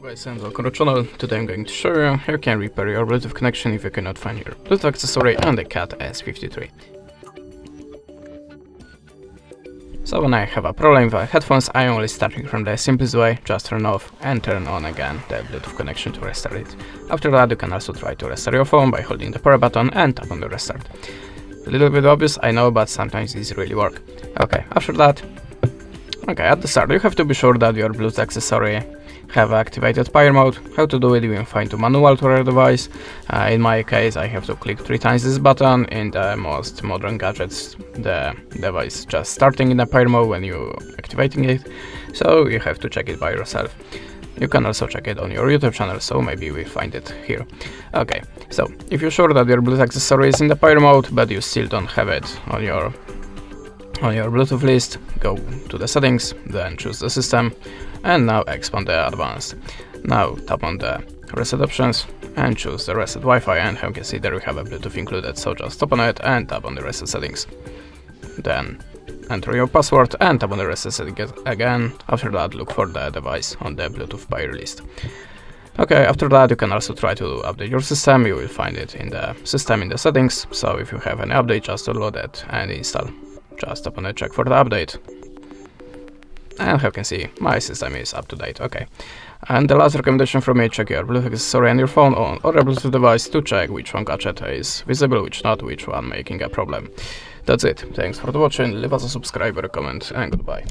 Hello guys and welcome to the channel. Today I'm going to show you how you can repair your Bluetooth connection if you cannot find your Bluetooth accessory on the CAT S53. So when I have a problem with my headphones, I am only starting from the simplest way, just turn off and turn on again the Bluetooth connection to restart it. After that you can also try to restart your phone by holding the power button and tap on the restart. A little bit obvious, I know, but sometimes this really works. Okay, after that, at the start you have to be sure that your Bluetooth accessory have activated power mode. How to do it, you can find a manual to your device. In my case I have to click 3 times this button. In the most modern gadgets the device just starting in the power mode when you activating it, so you have to check it by yourself. You can also check it on your YouTube channel, so maybe you will find it here. Okay, so if you're sure that your Bluetooth accessory is in the power mode but you still don't have it on your Bluetooth list, go to the settings, then choose the system, and now expand the advanced. Now tap on the reset options and choose the reset Wi-Fi, and as you can see there we have a Bluetooth included, so just tap on it and tap on the reset settings. Then enter your password and tap on the reset settings again. After that look for the device on the Bluetooth buyer list. Okay, after that you can also try to update your system. You will find it in the system in the settings, so if you have any update just download it and install. Just tap on it, check for the update. And as you can see, my system is up to date. Okay. And the last recommendation from me, check your Bluetooth accessory on your phone or a Bluetooth device to check which one gadget is visible, which not, which one making a problem. That's it. Thanks for watching, leave us a subscribe or a comment, and goodbye.